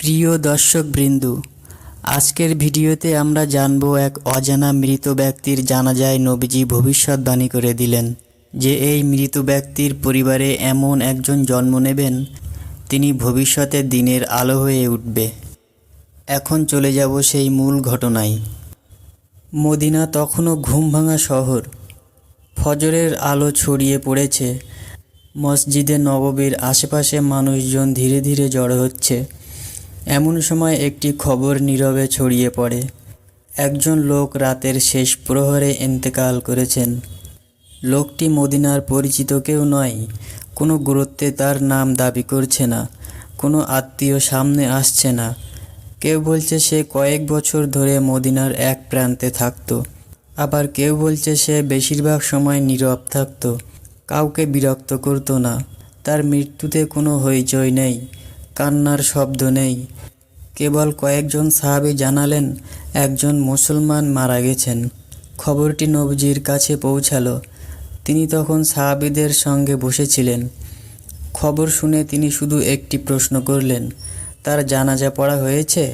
প্রিয় দর্শকবৃন্দ, আজকের ভিডিওতে আমরা জানব এক অজানা মৃত ব্যক্তির জানাজায় নবীজি ভবিষ্যদ্বাণী করে দিলেন যে এই মৃত ব্যক্তির পরিবারে এমন একজন জন্ম নেবেন, তিনি ভবিষ্যতে দিনের আলো হয়ে উঠবে। এখন চলে যাব সেই মূল ঘটনায়। মদিনা তখনও ঘুমভাঙা শহর। ফজরের আলো ছড়িয়ে পড়েছে। মসজিদে নববীর আশেপাশে মানুষজন ধীরে ধীরে জড়ো হচ্ছে। এমন সময় একটি খবর নীরবে ছড়িয়ে পড়ে। একজন লোক রাতের শেষ প্রহরে ইন্তেকাল করেছেন। লোকটি মদিনার পরিচিত কেউ নয়, কোনো গুরুত্বে তার নাম দাবি করছে না, কোনো আত্মীয় সামনে আসছে না। কেউ বলছে সে কয়েক বছর ধরে মদিনার এক প্রান্তে থাকত, আবার কেউ বলছে সে বেশিরভাগ সময় নীরব থাকত, কাউকে বিরক্ত করত না। তার মৃত্যুতে কোনো হইচই নেই, কান্নার শব্দ নেই। কেবল কয়েকজন সাহাবী জানালেন একজন মুসলমান মারা গেছেন। খবরটি নবীজির কাছে পৌঁছালো। তিনি তখন সাহাবীদের সঙ্গে বসেছিলেন। খবর শুনে তিনি শুধু একটি প্রশ্ন করলেন, তার জানাজা পড়া হয়েছে?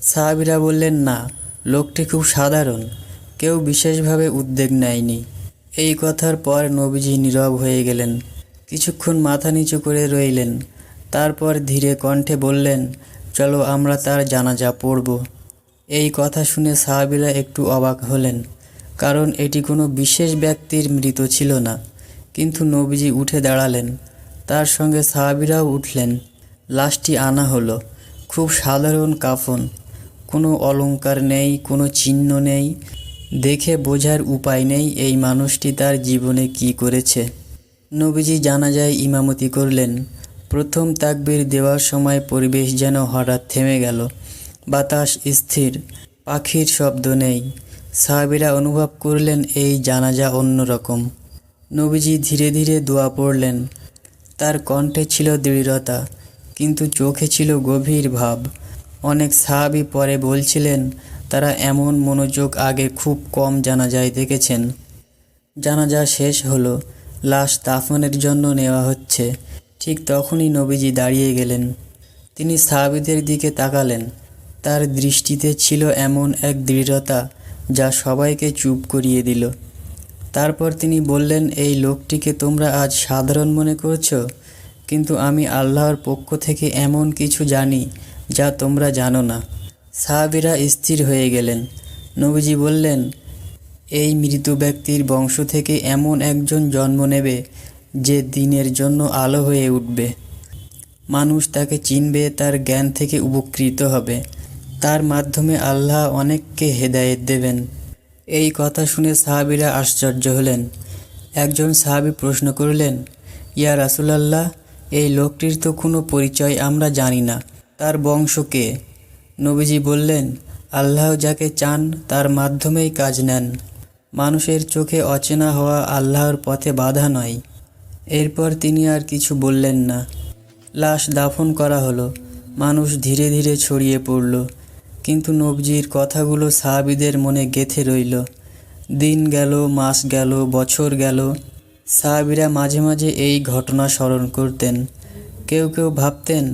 সাহাবীরা বললেন, না, লোকটি খুব সাধারণ, কেউ বিশেষভাবে উদ্বেগ নেয়নি। এই কথার পর নবীজি নীরব হয়ে গেলেন, কিছুক্ষণ মাথা নিচু করে রইলেন। তারপর ধীরে কণ্ঠে বললেন, চলো আমরা তার জানাজা পড়ব। এই কথা শুনে সাহাবীরা একটু অবাক হলেন, কারণ এটি কোনো বিশেষ ব্যক্তির মৃত ছিল না। কিন্তু নবীজি উঠে দাঁড়ালেন, তার সঙ্গে সাহাবীরাও উঠলেন। লাশটি আনা হলো। খুব সাধারণ কাফন, কোনো অলংকার নেই, কোনো চিহ্ন নেই। দেখে বোঝার উপায় নেই এই মানুষটি তার জীবনে কি করেছে। নবীজি জানাজায় ইমামতি করলেন। প্রথম তাকবীর দেওয়ার সময় পরিবেশ যেন হঠাৎ থেমে গেল। বাতাস স্থির, পাখির শব্দ নেই। সাহাবীরা অনুভব করলেন এই জানাজা অন্যরকম। নবীজি ধীরে ধীরে দোয়া পড়লেন। তার কণ্ঠে ছিল দৃঢ়তা, কিন্তু চোখে ছিল গভীর ভাব। অনেক সাহাবী পরে বলছিলেন তারা এমন মনোযোগ আগে খুব কম জানাজায় দেখেছেন। জানাজা শেষ হলো, লাশ দাফনের জন্য নেওয়া হচ্ছে। ঠিক তখনই নবীজি দাঁড়িয়ে গেলেন। তিনি সাহাবীদের দিকে তাকালেন। তার দৃষ্টিতে ছিল এমন এক দৃঢ়তা যা সবাইকে চুপ করিয়ে দিল। তারপর তিনি বললেন, এই লোকটিকে তোমরা আজ সাধারণ মনে করছো, কিন্তু আমি আল্লাহর পক্ষ থেকে এমন কিছু জানি যা তোমরা জানো না। সাহাবীরা স্থির হয়ে গেলেন। নবীজি বললেন, এই মৃত ব্যক্তির বংশ থেকে এমন একজন জন্ম নেবে যে দিনের জন্য আলো হয়ে উঠবে। মানুষ তাকে চিনবে, তার জ্ঞান থেকে উপকৃত হবে, তার মাধ্যমে আল্লাহ অনেককে হেদায়েত দেবেন। এই কথা শুনে সাহাবীরা আশ্চর্য হলেন। একজন সাহাবী প্রশ্ন করলেন, ইয়া রাসূলাল্লাহ, এই লোকটির তো কোনো পরিচয় আমরা জানি না, তার বংশ কে? নবীজি বললেন, আল্লাহ যাকে চান তার মাধ্যমেই কাজ নেন। মানুষের চোখে অচেনা হওয়া আল্লাহর পথে বাধা নয়। এরপর তিনি আর কিছু বললেন না। লাশ দাফন করা হলো। মানুষ ধীরে ধীরে ছড়িয়ে পড়ল, কিন্তু নবীজির কথাগুলো সাহাবীদের মনে গেঁথে রইল। দিন গেল, মাস গেল, বছর গেল। সাহাবীরা মাঝে মাঝে এই ঘটনা স্মরণ করতেন। কেউ কেউ ভাবতেন,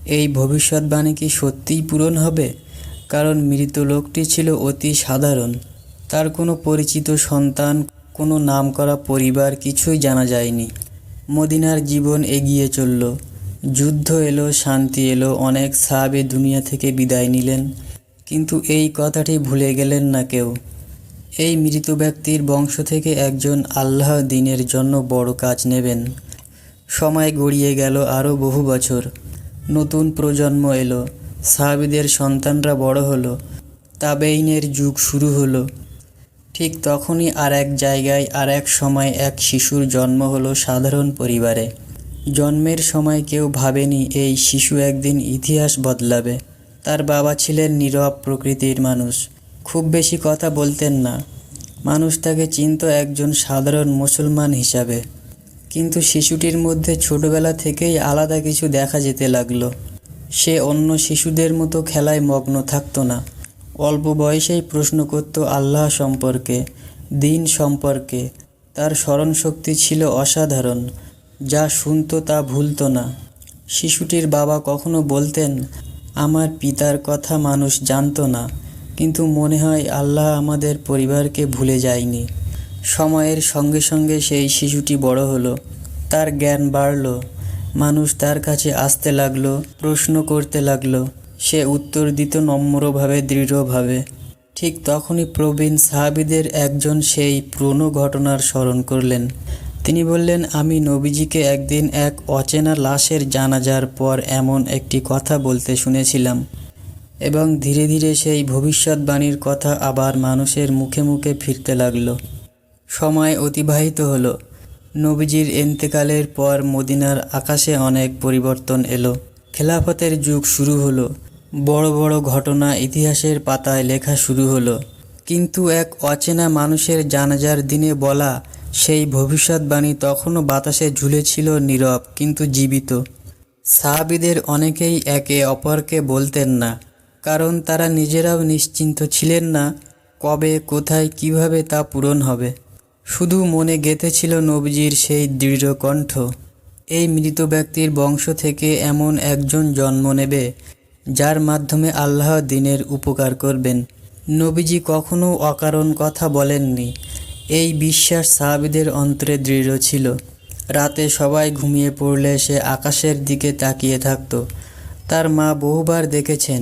এই ভবিষ্যৎবাণী কি সত্যিই পূরণ হবে? কারণ মৃত লোকটি ছিল অতি সাধারণ। তার কোনো পরিচিত সন্তান, কোনো নামকরা পরিবার কিছুই জানা যায়নি। মদিনার জীবন এগিয়ে চলল। যুদ্ধ এলো, শান্তি এলো, অনেক সাহাবী দুনিয়া থেকে বিদায় নিলেন, কিন্তু এই কথাটি ভুলে গেলেন না কেউ। এই মৃত ব্যক্তির বংশ থেকে একজন আল্লাহ দ্বীনের জন্য বড় কাজ নেবেন। সময় গড়িয়ে গেল আরও বহু বছর। নতুন প্রজন্ম এলো, সাহাবীদের সন্তানরা বড় হলো, তাবেঈনের যুগ শুরু হলো। ঠিক তখনই আর এক জায়গায় আর এক সময় এক শিশুর জন্ম হলো সাধারণ পরিবারে। জন্মের সময় কেউ ভাবেনি এই শিশু একদিন ইতিহাস বদলাবে। তার বাবা ছিলেন নীরব প্রকৃতির মানুষ, খুব বেশি কথা বলতেন না। মানুষ তাকে চিনত একজন সাধারণ মুসলমান হিসাবে। কিন্তু শিশুটির মধ্যে ছোটবেলা থেকেই আলাদা কিছু দেখা যেতে লাগলো। সে অন্য শিশুদের মতো খেলায় মগ্ন থাকতো না। অল্প বয়সেই প্রশ্ন করত আল্লাহ সম্পর্কে, দিন সম্পর্কে। তার স্মরণশক্তি ছিল অসাধারণ, যা শুনত তা ভুলত না। শিশুটির বাবা কখনো বলতেন, আমার পিতার কথা মানুষ জানতো না, কিন্তু মনে হয় আল্লাহ আমাদের পরিবারকে ভুলে যায়নি। সময়ের সঙ্গে সঙ্গে সেই শিশুটি বড় হলো, তার জ্ঞান বাড়ল, মানুষ তার কাছে আসতে লাগলো, প্রশ্ন করতে লাগলো, সে উত্তর দিত নম্রভাবে, দৃঢ়ভাবে। ঠিক তখনই প্রবীণ সাহাবীদের একজন সেই পুরনো ঘটনার স্মরণ করলেন। তিনি বললেন, আমি নবীজিকে একদিন এক অচেনা লাশের জানাজার পর এমন একটি কথা বলতে শুনেছিলাম, এবং ধীরে ধীরে সেই ভবিষ্যৎবাণীর কথা আবার মানুষের মুখে মুখে ফিরতে লাগলো। সময় অতিবাহিত হলো। নবীজির ইন্তেকালের পর মদিনার আকাশে অনেক পরিবর্তন এলো। খেলাফতের যুগ শুরু হলো। বড় বড় ঘটনা ইতিহাসের পাতায় লেখা শুরু হলো। কিন্তু এক অচেনা মানুষের জানাজার দিনে বলা সেই ভবিষ্যৎবাণী তখনও বাতাসে ঝুলেছিল, নীরব কিন্তু জীবিত। সাহাবীদের অনেকেই একে অপরকে বলতেন না, কারণ তারা নিজেরাও নিশ্চিন্ত ছিলেন না কবে, কোথায়, কিভাবে তা পূরণ হবে। শুধু মনে গেঁথেছিল নবীজির সেই দৃঢ় কণ্ঠ, এই মৃত ব্যক্তির বংশ থেকে এমন একজন জন্ম নেবে যার মাধ্যমে আল্লাহ দ্বীনের উপকার করবেন। নবীজি কখনো অকারণ কথা বলেননি। এই বিশ্বাস সাহাবীদের অন্তরে দৃঢ় ছিল। রাতে সবাই ঘুমিয়ে পড়লে সে আকাশের দিকে তাকিয়ে থাকত। তার মা বহুবার দেখেছেন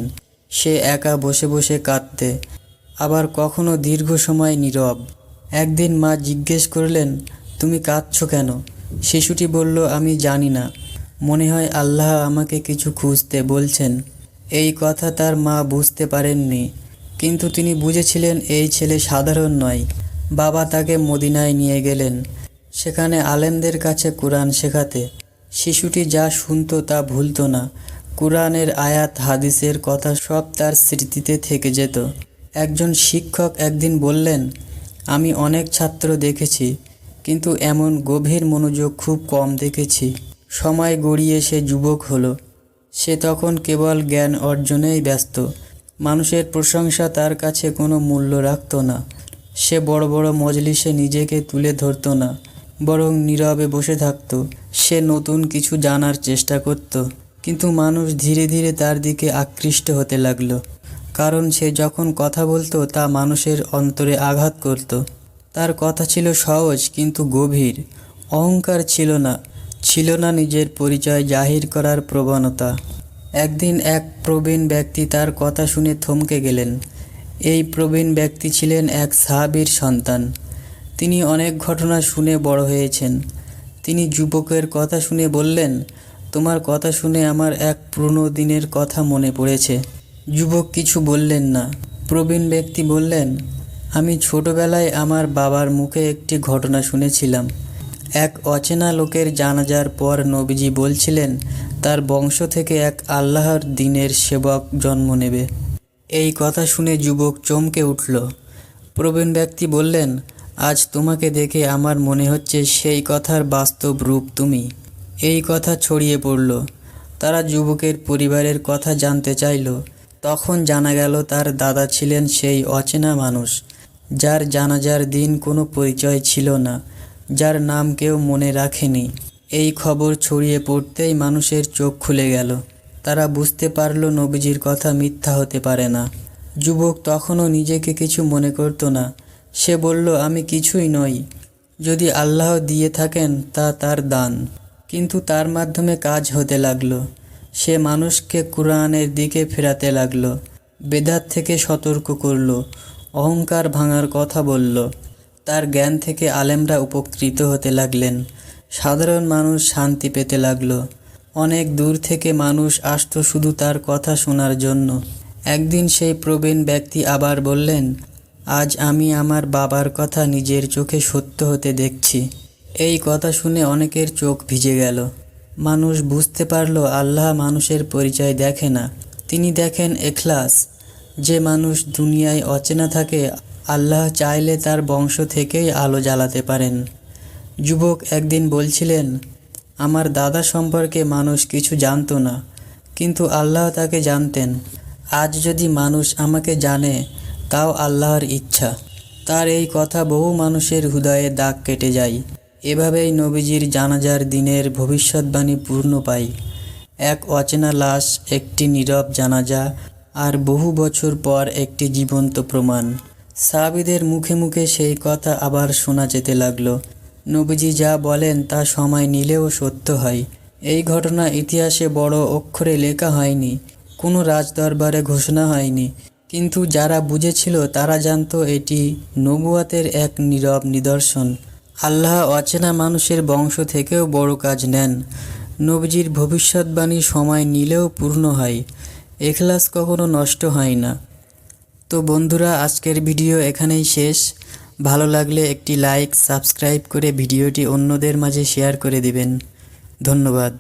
সে একা বসে বসে কাঁদতে, আবার কখনো দীর্ঘ সময় নীরব। একদিন মা জিজ্ঞেস করলেন, তুমি কাঁদছো কেন? শিশুটি বলল, আমি জানি না, মনে হয় আল্লাহ আমাকে কিছু খুঁজতে বলছেন। এই কথা তার মা বুঝতে পারেননি, কিন্তু তিনি বুঝেছিলেন এই ছেলে সাধারণ নয়। বাবা তাকে মদিনায় নিয়ে গেলেন, সেখানে আলেমদের কাছে কোরআন শেখাতে। শিশুটি যা শুনতো তা ভুলতো না। কোরআনের আয়াত, হাদিসের কথা সব তার স্মৃতিতে থেকে যেত। একজন শিক্ষক একদিন বললেন, আমি অনেক ছাত্র দেখেছি, কিন্তু এমন গভীর মনোযোগ খুব কম দেখেছি। সময় গড়িয়ে সে যুবক হলো। সে তখন কেবল জ্ঞান অর্জনেই ব্যস্ত। মানুষের প্রশংসা তার কাছে কোনো মূল্য রাখত না। সে বড় বড় মজলিসে নিজেকে তুলে ধরত না, বরং নীরবে বসে থাকত। সে নতুন কিছু জানার চেষ্টা করত, কিন্তু মানুষ ধীরে ধীরে তার দিকে আকৃষ্ট হতে লাগলো, কারণ সে যখন কথা বলতো তা মানুষের অন্তরে আঘাত করত। তার কথা ছিল সহজ কিন্তু গভীর। অহংকার ছিল না, ছিল না নিজের পরিচয় জাহির করার প্রবণতা। একদিন এক প্রবীণ ব্যক্তি তার কথা শুনে থমকে গেলেন। এই প্রবীণ ব্যক্তি ছিলেন এক সাহাবীর সন্তান। তিনি অনেক ঘটনা শুনে বড় হয়েছেন। তিনি যুবকের কথা শুনে বললেন, তোমার কথা শুনে আমার এক পুরনো দিনের কথা মনে পড়েছে। যুবক কিছু বললেন না। প্রবীণ ব্যক্তি বললেন, আমি ছোটবেলায় আমার বাবার মুখে একটি ঘটনা শুনেছিলাম। এক অচেনা লোকের জানাজার পর নবীজি বলছিলেন তার বংশ থেকে এক আল্লাহর দ্বীনের সেবক জন্ম নেবে। এই কথা শুনে যুবক চমকে উঠল। প্রবীণ ব্যক্তি বললেন, আজ তোমাকে দেখে আমার মনে হচ্ছে সেই কথার বাস্তব রূপ তুমি। এই কথা ছড়িয়ে পড়ল। তারা যুবকের পরিবারের কথা জানতে চাইল। তখন জানা গেল তার দাদা ছিলেন সেই অচেনা মানুষ, যার জানাজার দিন কোনো পরিচয় ছিল না, যার নাম কেউ মনে রাখেনি। এই খবর ছড়িয়ে পড়তেই মানুষের চোখ খুলে গেল। তারা বুঝতে পারল নবীজির কথা মিথ্যা হতে পারে না। যুবক তখনও নিজেকে কিছু মনে করত না। সে বলল, আমি কিছুই নই, যদি আল্লাহ দিয়ে থাকেন তা তার দান। কিন্তু তার মাধ্যমে কাজ হতে লাগলো। সে মানুষকে কুরআনের দিকে ফেরাতে লাগলো, বেদাত থেকে সতর্ক করলো, অহংকার ভাঙার কথা বলল। তার জ্ঞান থেকে আলেমরা উপকৃত হতে লাগলেন, সাধারণ মানুষ শান্তি পেতে লাগলো। অনেক দূর থেকে মানুষ আসতো শুধু তার কথা শোনার জন্য। একদিন সেই প্রবীণ ব্যক্তি আবার বললেন, আজ আমি আমার বাবার কথা নিজের চোখে সত্য হতে দেখছি। এই কথা শুনে অনেকের চোখ ভিজে গেল। মানুষ বুঝতে পারল আল্লাহ মানুষের পরিচয় দেখে না, তিনি দেখেন এখলাস। যে মানুষ দুনিয়ায় অচেনা থাকে, আল্লাহ চাইলে তার বংশ থেকেই আলো জ্বালাতে পারেন। যুবক একদিন বলছিলেন, আমার দাদা সম্পর্কে মানুষ কিছু জানতো না, কিন্তু আল্লাহ তাকে জানতেন। আজ যদি মানুষ আমাকে জানে, তাও আল্লাহর ইচ্ছা। তার এই কথা বহু মানুষের হৃদয়ে দাগ কেটে যায়। এভাবেই নবীজির জানাজার দিনের ভবিষ্যৎবাণী পূর্ণ পায়। এক অচেনা লাশ, একটি নীরব জানাজা, আর বহু বছর পর একটি জীবন্ত প্রমাণ। সাহাবীদের মুখে মুখে সেই কথা আবার শোনা যেতে লাগলো। নবীজি যা বলেন তা সময় নিলেও সত্য হয়। এই ঘটনা ইতিহাসে বড় অক্ষরে লেখা হয়নি, কোনো রাজদরবারে ঘোষণা হয়নি, কিন্তু যারা বুঝেছিল তারা জানতো এটি নবুয়াতের এক নীরব নিদর্শন। আল্লাহ অচেনা মানুষের বংশ থেকেও বড় কাজ নেন। নবীজির ভবিষ্যৎবাণী সময় নিলেও পূর্ণ হয়। ইখলাস কখনো নষ্ট হয় না। তো বন্ধুরা, আজকের ভিডিও এখানেই শেষ। ভালো লাগলে একটি লাইক, সাবস্ক্রাইব করে ভিডিওটি অন্যদের মাঝে শেয়ার করে দিবেন। ধন্যবাদ।